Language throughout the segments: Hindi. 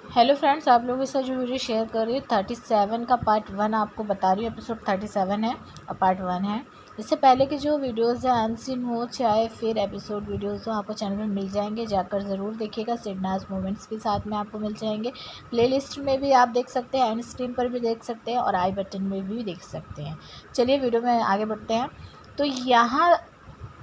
हेलो फ्रेंड्स, आप लोगों के साथ जो वीडियो शेयर कर रही हूँ 37 का पार्ट 1 आपको बता रही हूँ। एपिसोड 37 है और पार्ट 1 है। इससे पहले के जो वीडियोस हैं अनसीन हो चाहे फिर एपिसोड वीडियोस हो, आपको चैनल में मिल जाएंगे, जाकर ज़रूर देखिएगा। सिडनाज मोमेंट्स भी साथ में आपको मिल जाएंगे। प्लेलिस्ट में भी आप देख सकते हैं, एंड स्क्रीन पर भी देख सकते हैं और आई बटन में भी देख सकते हैं। चलिए वीडियो में आगे बढ़ते हैं। तो यहाँ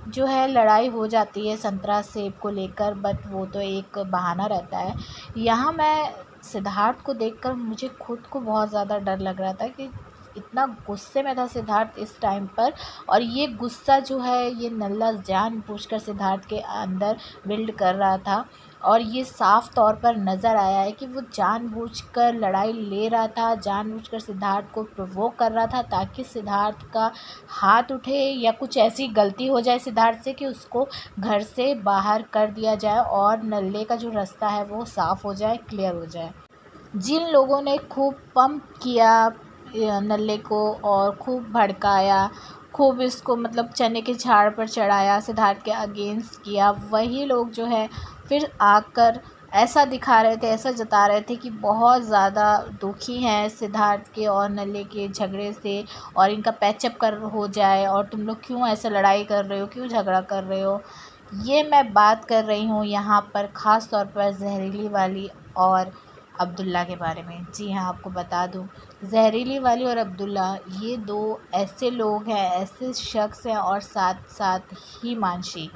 जो है लड़ाई हो जाती है संतरा सेब को लेकर, बट वो तो एक बहाना रहता है। यहाँ मैं सिद्धार्थ को देखकर मुझे खुद को बहुत ज़्यादा डर लग रहा था कि इतना गुस्से में था सिद्धार्थ इस टाइम पर। और ये गुस्सा जो है ये नल्ला जानबूझकर सिद्धार्थ के अंदर बिल्ड कर रहा था। और ये साफ तौर पर नज़र आया है कि वो जानबूझकर लड़ाई ले रहा था, जानबूझकर सिद्धार्थ को प्रोवोक कर रहा था ताकि सिद्धार्थ का हाथ उठे या कुछ ऐसी गलती हो जाए सिद्धार्थ से कि उसको घर से बाहर कर दिया जाए और नल्ले का जो रास्ता है वो साफ़ हो जाए, क्लियर हो जाए। जिन लोगों ने खूब पंप किया नल्ले को और खूब भड़काया, खूब इसको मतलब चने के झाड़ पर चढ़ाया, सिद्धार्थ के अगेंस्ट किया, वही लोग जो है फिर आकर ऐसा दिखा रहे थे, ऐसा जता रहे थे कि बहुत ज़्यादा दुखी हैं सिद्धार्थ के और नल्ले के झगड़े से और इनका पैचअप कर हो जाए। और तुम लोग क्यों ऐसे लड़ाई कर रहे हो, क्यों झगड़ा कर रहे हो। ये मैं बात कर रही हूँ यहाँ पर ख़ास तौर पर जहरीली वाली और अब्दुल्ला के बारे में। जी हाँ, आपको बता दूँ, जहरीली वाली और अब्दुल्ला ये दो ऐसे लोग हैं, ऐसे शख्स हैं, और साथ साथ ही मानसी,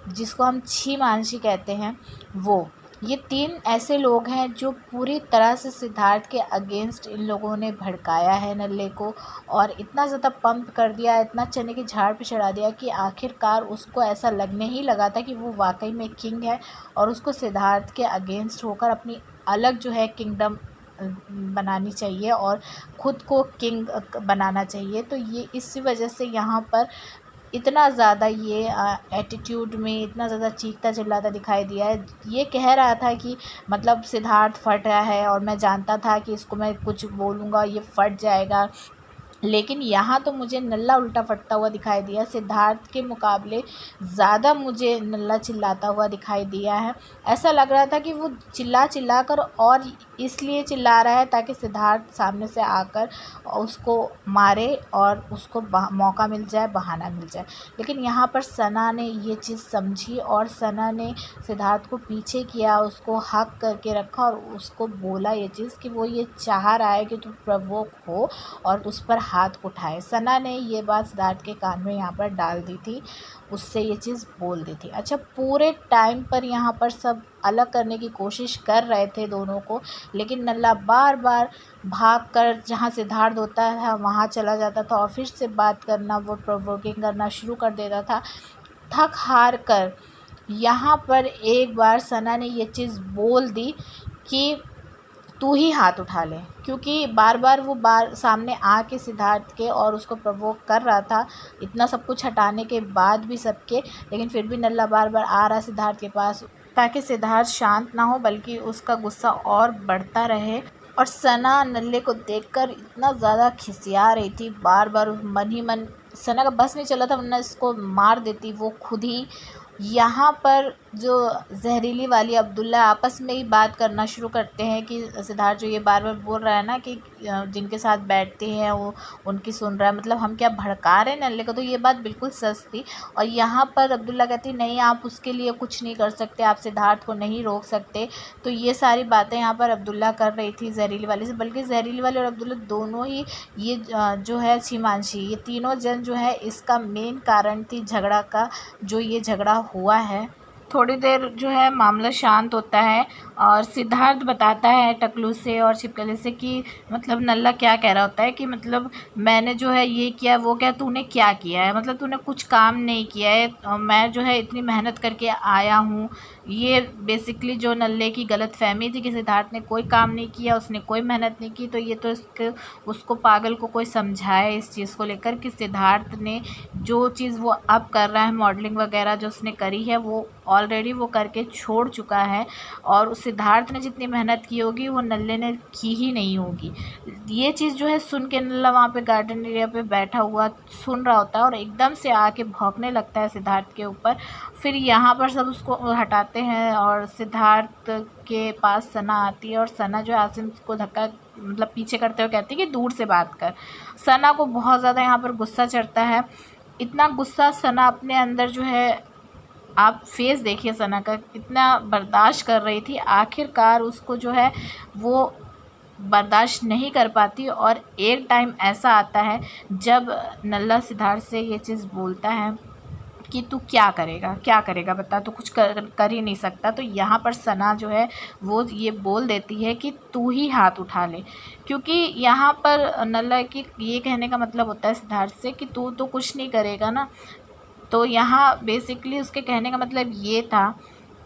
जिसको हम छी मानसी कहते हैं, वो ये तीन ऐसे लोग हैं जो पूरी तरह से सिद्धार्थ के अगेंस्ट इन लोगों ने भड़काया है नल्ले को। और इतना ज़्यादा पंप कर दिया, इतना चने के झाड़ पे चढ़ा दिया कि आखिरकार उसको ऐसा लगने ही लगा था कि वो वाकई में किंग है और उसको सिद्धार्थ के अगेंस्ट होकर अपनी अलग जो है किंगडम बनानी चाहिए और ख़ुद को किंग बनाना चाहिए। तो ये इसी वजह से यहाँ पर इतना ज़्यादा ये एटीट्यूड में इतना ज़्यादा चीखता चिल्लाता दिखाई दिया है। ये कह रहा था कि मतलब सिद्धार्थ फट रहा है और मैं जानता था कि इसको मैं कुछ बोलूँगा ये फट जाएगा, लेकिन यहाँ तो मुझे नल्ला उल्टा फटता हुआ दिखाई दिया। सिद्धार्थ के मुकाबले ज़्यादा मुझे नल्ला चिल्लाता हुआ दिखाई दिया है। ऐसा लग रहा था कि वो चिल्ला कर और इसलिए चिल्ला रहा है ताकि सिद्धार्थ सामने से आकर उसको मारे और उसको मौका मिल जाए, बहाना मिल जाए। लेकिन यहाँ पर सना ने ये चीज़ समझी और सना ने सिद्धार्थ को पीछे किया, उसको हक करके रखा और उसको बोला ये चीज़ कि वो ये चाह रहा है कि तू प्रवोक हो और उस पर हाथ उठाए। सना ने ये बात सिद्धार्थ के कान में यहाँ पर डाल दी थी, उससे ये चीज़ बोल दी थी। अच्छा, पूरे टाइम पर यहाँ पर सब अलग करने की कोशिश कर रहे थे दोनों को, लेकिन नल्ला बार बार भाग कर जहाँ सिद्धार्थ होता है वहाँ चला जाता था और फिर से बात करना, वो प्रोवोकिंग करना शुरू कर देता था। थक हार कर यहाँ पर एक बार सना ने ये चीज़ बोल दी कि तू ही हाथ उठा ले, क्योंकि बार बार वो सामने आके सिद्धार्थ के और उसको प्रवोक कर रहा था इतना सब कुछ हटाने के बाद भी सबके। लेकिन फिर भी नल्ला बार बार आ रहा सिद्धार्थ के पास ताकि सिद्धार्थ शांत ना हो बल्कि उसका गुस्सा और बढ़ता रहे। और सना नल्ले को देखकर इतना ज़्यादा खिसिया रही थी, बार बार मन ही मन सना का बस नहीं चला था, वरना इसको मार देती वो खुद ही। यहाँ पर जो जहरीली वाली अब्दुल्ला आपस में ही बात करना शुरू करते हैं कि सिद्धार्थ जो ये बार बार बोल रहा है ना कि जिनके साथ बैठते हैं वो उनकी सुन रहा है, मतलब हम क्या भड़का रहे हैं नल्ले को। तो ये बात बिल्कुल सच थी। और यहाँ पर अब्दुल्ला कहती नहीं, आप उसके लिए कुछ नहीं कर सकते, आप सिद्धार्थ को नहीं रोक सकते। तो ये सारी बातें यहाँ पर अब्दुल्ला कर रही थी जहरीली वाली से, बल्कि जहरीली वाली और अब्दुल्ला दोनों ही ये जो है सीमांशी, ये तीनों जन जो है इसका मेन कारण थी झगड़ा का, जो ये झगड़ा हुआ है। थोड़ी देर जो है मामला शांत होता है और सिद्धार्थ बताता है टकलू से और छिपकली से कि मतलब नल्ला क्या कह रहा होता है कि मतलब मैंने जो है ये किया वो क्या, तूने क्या किया है, मतलब तूने कुछ काम नहीं किया है, मैं जो है इतनी मेहनत करके आया हूँ। ये बेसिकली जो नल्ले की गलत फहमी थी कि सिद्धार्थ ने कोई काम नहीं किया, उसने कोई मेहनत नहीं की, तो ये तो उसको पागल को कोई समझाए इस चीज़ को लेकर कि सिद्धार्थ ने जो चीज़ वो अब कर रहा है, मॉडलिंग वगैरह जो उसने करी है वो ऑलरेडी वो करके छोड़ चुका है। और उस सिद्धार्थ ने जितनी मेहनत की होगी वो नल्ले ने की ही नहीं होगी। ये चीज़ जो है सुन के नल्ला वहाँ पे गार्डन एरिया पे बैठा हुआ सुन रहा होता है और एकदम से आके भौंकने लगता है सिद्धार्थ के ऊपर। फिर यहाँ पर सब उसको हटाते हैं और सिद्धार्थ के पास सना आती है और सना जो है आसिम को धक्का मतलब पीछे करते हुए कहती है कि दूर से बात कर। सना को बहुत ज़्यादा यहाँ पर गुस्सा चढ़ता है। इतना गुस्सा सना अपने अंदर जो है, आप फेस देखिए सना का, इतना बर्दाश्त कर रही थी, आखिरकार उसको जो है वो बर्दाश्त नहीं कर पाती। और एक टाइम ऐसा आता है जब नल्ला सिद्धार्थ से ये चीज़ बोलता है कि तू क्या करेगा बता, तो कुछ कर ही नहीं सकता। तो यहाँ पर सना जो है वो ये बोल देती है कि तू ही हाथ उठा ले, क्योंकि यहाँ पर नल्ला की ये कहने का मतलब होता है सिद्धार्थ से कि तू तो कुछ नहीं करेगा ना। तो यहाँ बेसिकली उसके कहने का मतलब ये था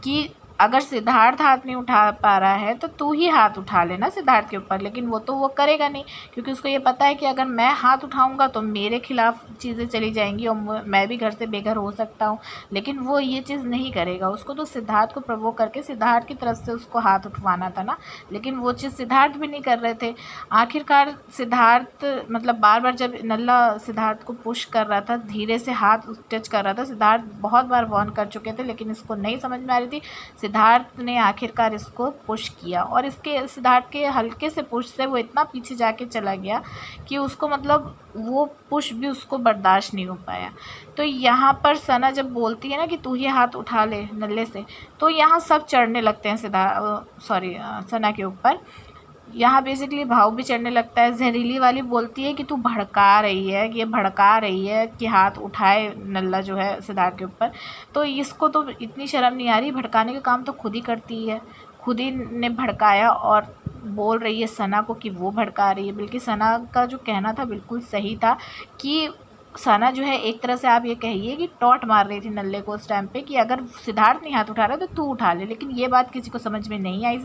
कि अगर सिद्धार्थ हाथ नहीं उठा पा रहा है तो तू ही हाथ उठा लेना सिद्धार्थ के ऊपर। लेकिन वो करेगा नहीं, क्योंकि उसको ये पता है कि अगर मैं हाथ उठाऊंगा तो मेरे खिलाफ चीज़ें चली जाएंगी और मैं भी घर से बेघर हो सकता हूँ। लेकिन वो ये चीज़ नहीं करेगा। उसको तो सिद्धार्थ को प्रवोक करके सिद्धार्थ की तरफ से उसको हाथ उठवाना था ना, लेकिन वो चीज़ सिद्धार्थ भी नहीं कर रहे थे। आखिरकार सिद्धार्थ मतलब बार बार जब नल्ला सिद्धार्थ को पुश कर रहा था, धीरे से हाथ टच कर रहा था, सिद्धार्थ बहुत बार वार्न कर चुके थे लेकिन इसको नहीं समझ में आ रही थी। सिद्धार्थ ने आखिरकार इसको पुश किया और इसके सिद्धार्थ के हल्के से पुश से वो इतना पीछे जाके चला गया कि उसको मतलब वो पुश भी उसको बर्दाश्त नहीं हो पाया। तो यहाँ पर सना जब बोलती है ना कि तू ही हाथ उठा ले नल्ले से, तो यहाँ सब चढ़ने लगते हैं सना के ऊपर। यहाँ बेसिकली भाव भी चढ़ने लगता है। जहरीली वाली बोलती है कि तू भड़का रही है, कि ये भड़का रही है कि हाथ उठाए नल्ला जो है सिद्धार्थ के ऊपर। तो इसको तो इतनी शर्म नहीं आ रही, भड़काने का काम तो खुद ही करती है, खुद ही ने भड़काया और बोल रही है सना को कि वो भड़का रही है। बल्कि सना का जो कहना था बिल्कुल सही था कि सना जो है एक तरह से आप ये कहिए कि टॉट मार रही थी नल्ले को उस टाइम पे कि अगर सिद्धार्थ नहीं हाथ उठा रहा तो तू उठा ले। लेकिन ये बात किसी को समझ में नहीं आई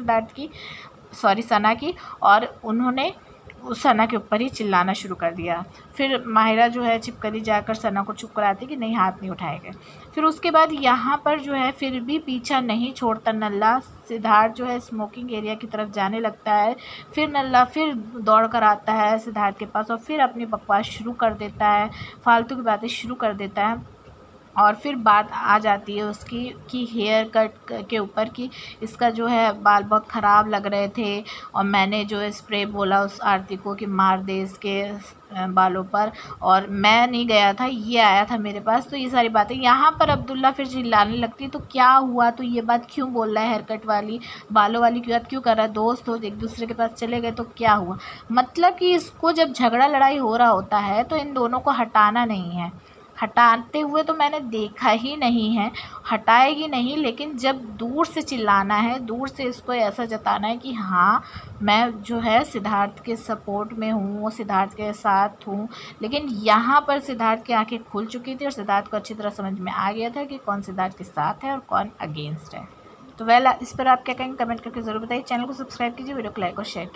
सना की, और उन्होंने उस सना के ऊपर ही चिल्लाना शुरू कर दिया। फिर माहिरा जो है छिपकली जाकर सना को चुप कराती कि नहीं हाथ नहीं उठाएगा। फिर उसके बाद यहाँ पर जो है फिर भी पीछा नहीं छोड़ता नल्ला। सिद्धार्थ जो है स्मोकिंग एरिया की तरफ जाने लगता है। फिर नल्ला फिर दौड़ कर आता है सिद्धार्थ के पास और फिर अपनी बकवास शुरू कर देता है, फालतू की बातें शुरू कर देता है। और फिर बात आ जाती है उसकी कि हेयर कट के ऊपर कि इसका जो है बाल बहुत ख़राब लग रहे थे और मैंने जो है स्प्रे बोला उस आरती को कि मार दे इसके बालों पर, और मैं नहीं गया था, ये आया था मेरे पास। तो ये सारी बातें यहाँ पर अब्दुल्ला फिर चिल्लाने लगती है तो क्या हुआ, तो ये बात क्यों बोल रहा है, हेयर कट वाली बालों वाली की बात क्यों कर रहा है, दोस्त हो एक दूसरे के पास चले गए तो क्या हुआ। मतलब कि इसको जब झगड़ा लड़ाई हो रहा होता है तो इन दोनों को हटाना नहीं है। हटाते हुए तो मैंने देखा ही नहीं है, हटाएगी नहीं, लेकिन जब दूर से चिल्लाना है, दूर से इसको ऐसा जताना है कि हाँ मैं जो है सिद्धार्थ के सपोर्ट में हूँ, सिद्धार्थ के साथ हूँ। लेकिन यहाँ पर सिद्धार्थ की आंखें खुल चुकी थी और सिद्धार्थ को अच्छी तरह समझ में आ गया था कि कौन सिद्धार्थ के साथ है और कौन अगेंस्ट है। तो इस पर आप क्या कहेंगे कमेंट करके ज़रूर बताइए। चैनल को सब्सक्राइब कीजिए, वीडियो को लाइक और शेयर कीजिए।